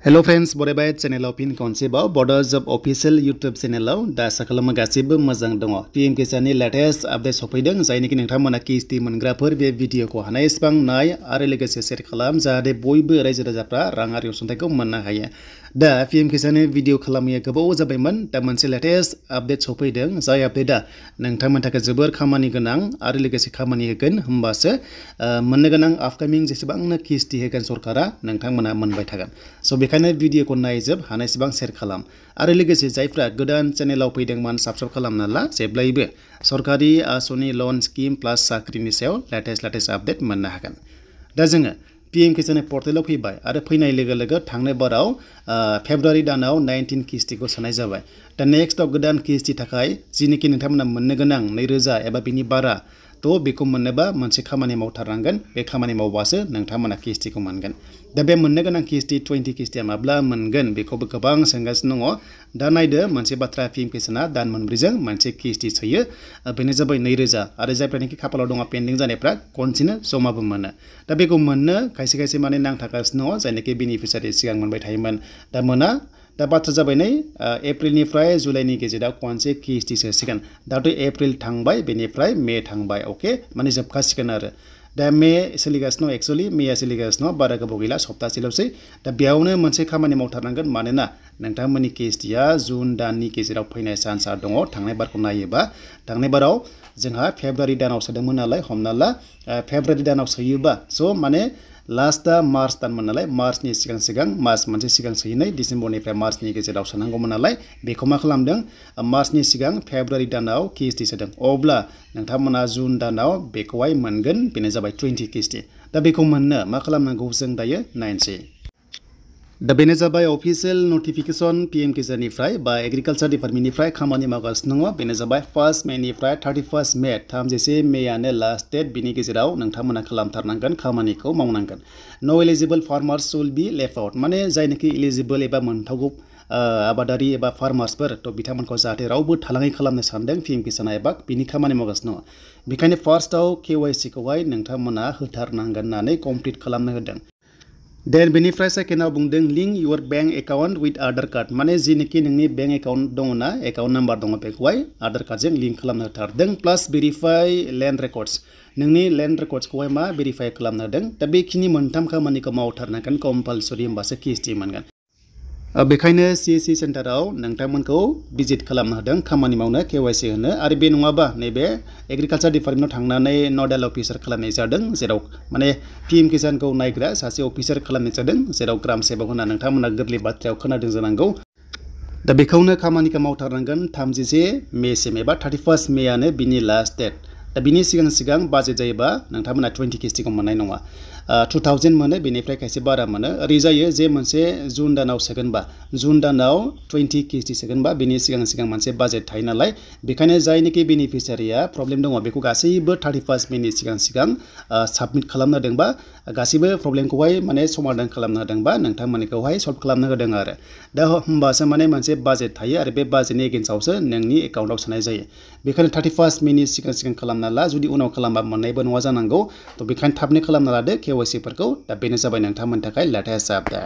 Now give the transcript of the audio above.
Hello friends, बरायबाय चैनलाव fin खनसेबाव बड'ज जब official YouTube चैनलाव दा साखालामा गासिबो मोजां दङ। PMKSनि लेटेस्ट आपडेट सफैदों जायनिखि नोंथांमोना किस्ति मोनग्राफोर बे भिडिअखौ हानायसेबां नाय आरो लोगोसे शेयार खालाम जाहाथे बयबो रायजो राजाफ्रा राङारि अनसुंथाइखौ मोननो हायो। दा PMKSनि भिडिअ खालामैया गोबाव जाबायमोन दा मोनसे लेटेस्ट आपडेट सफैदों जाय आपडेटआ नोंथांमोननि थाखाय जोबोर खामानि गोनां आरो लोगोसे खामानि होगोन होमबासो मोननो गोनां आपकामिं जेसेबांनो किस्ति होगोन सरकारा नोंथांमोना मोनबाय थागोन। स' बेखायनो भिडिअखौ नायजोब हानायसेबां शेयार खालाम आरो लोगोसे जायफ्रा गोदान चेनेलाव फैदोंमोन साबस्क्राइब खालामना ला जेब्लायबो सरकारि आसनि लन स्किम प्लास साख्रिनि सायाव लेटेस्ट आपडेट मोननो हागोन। दा जोङो PMKSनि पर्टेलाव फैबाय आरो फैनाय लोगो लोगो थांनाय बाराव फेब्रुवारि दानाव 19 किस्तिखौ सोनाय जाबाय। दा नेक्स्टआव गोदान किस्ति थाखाय जिनिखि नोंथांमोना मोननो गोनां 2000 एबा बिनि बारा तो बेखौ मोननोबा मोनसे खामानि मावथारनांगोन बे खामानि मावबासो नोंथांमोना किस्तिखौ मोनगोन। दा बे मोननो गोनां किस्ति 20 किस्तिया माब्ला मोनगोन बेखौबो गोबां सोंगासिनो दङ। दा नायदो मोनसे बाथ्रा PMKSना दान मोनब्रैजों मोनसे किस्ति सोयो बेनो जाबाय 2000 आरो जायफ्रानोखि खाफालाव दङ पेन्डिं जानायफ्रा खनसेनो जमाबो मोनो। दा बेखौ मोननो खायसे माने नांथागासिनो दङ जायनाखि बेनिफिसियारि सिगां मोनबाय थायोमोन दा मोना। दा बाथ्रा जाबाय नै एप्रिलनिफ्राय जुलाइनि गेजेराव खनसे किस्ति सोसिगोन। दाथ' एप्रिल थांबाय बेनिफ्राय मे थांबाय अके माने जोबखासिगोन आरो दा मे सोलिगासिनो एक्चुअली मेया सोलिगासिनो बारा गोबाव गैला सप्तासेल'सै। दा बेयावनो मोनसे खामानि मावथारनांगोन मानोना नोंथांमोननि किस्तिया जुन दाननि गेजेराव फैनाय चान्सआ दङ। थांनाय बारखौ नायोबा थांनाय बाराव जोंहा फेब्रुवारि दानाव सोदोंमोन नालाय हमना ला फेब्रुवारि दानाव सोयोबा स' माने लास्टआ मार्च दानमोन नालाय मार्चनि सिगां मार्च मोनसे सिगां सोहैनाय डिसेम्बरनिफ्राय मार्चनि गेजेराव सोनांगौमोन नालाय बेखौ मा खालामदों मार्चनि सिगां फेब्रुवारि दानाव किस्ति सोदों अब्ला नोंथांमोना जुन दानाव बेखौहाय मोनगोन बेनो जाबाय 20 किस्ति। दा बेखौ मोननो मा खालामनांगौ जों दायो नायनोसै। दा बेनो जाबाय अफिशियल नटिफिकेशन PMKSनिफ्राय बा एग्रिकालचार डिपार्टमेन्टनिफ्राय खामानि मावगासिनो दङ। बेनो जाबाय 1 मेनिफ्राय 31 मे 30 मेयानो लास्ट डेट बिनि गेजेराव नोंथांमोना खालामथारनांगोन खामानिखौ मावनांगोन। No eligible farmers should be left out माने जायनाखि एलिजिबल एबा मोनथावगौ आबादारि एबा फार्मार्सफोर थ' बिथांमोनखौ जाहाथे रावबो थालाङै खालामनो सानदों PMKSना एबा बिनि खामानि मावगासिनो दङ। बेखायनो फार्स्टआव KYC खौहाय नोंथांमोना होथारनांगोन होननानै कमप्लिट खालामनो होदों। देन बेनिफ्राय सेकेन्डआव बुंदों link your bank account with Aadhaar card माने जिनिखि नोंनि बैंक एकाउन्ट दङ ना एकाउन्ट नाम्बार दङ बेखौहाय आधार कार्डजों लिंक खालामनो होथारदों। प्लास भेरिफाइ लेन्ड रेकर्ड्स नोंनि लेन्ड रेकर्ड्सखौहाय मा भेरिफाइ खालामनो होदों। दा बेखिनि मोनथाम खामानिखौ मावथारनांगोन कम्पालसरि होमबासो किस्ति मोनगोन। बेखायनो CSC सेन्टाराव नोंथांमोनखौ भिजिट खालामनो होदों खामानि मावनो KYC होनो आरो बे नङाबा नैबे एग्रिकालचार डिपार्टमेन्टआव थांनानै नडेल अफिसार खालामनाय जादों जेराव माने PMKSखौ नायग्रा सासे अफिसार खालामनाय जादों जेराव ग्राम सेबक होनना नोंथांमोना गोरलै बाथ्रायाव खोनादों जानांगौ। दा बेखौनो खामानिखौ मावथारनांगोन 31 मेसिम एबा 31 मेयानो बिनि लास्ट डेट। दा बिनि सिगां बाजेट जायोबा नोंथांमोना 20 किस्तिखौ मोननाय नङा। 2000 मोनो बेनिफ्राय खायसे बारा मोनो ओरै जायो जे मोनसे जुन दानाव सोगोनबा जुन दानाव 20 किस्ति सोगोनबा बिनि सिगां मोनसे बाजेट थायो नालाय बेखायनो जायनिखि बेनिफिसियारिया प्रब्लेम दङ बेखौ गासैबो 31 मेनि सिगां साबमिट खालामनो होदोंबा गासैबो प्रब्लेमखौहाय माने समाधान खालामनो होदोंबा नोंथांमोननिखौहाय सल्भ खालामनो होदों आरो दा होमबासो माने मोनसे बाजेट थायो आरो बे बाजेटनि एगेन्स्टआवसो नोंनि एकाउन्टआव सोनाय जायो। बेखायनो 31 मेनि सिगां खालामना ला जुदि उनाव खालामबा मोननायबो नङा जानांगौ थ' बेखायनो थाबनो खालामना लादो KYC फोरखौ। दा बेनो जाबाय नोंथांमोननि थाखाय लेटेस्ट आपडेट।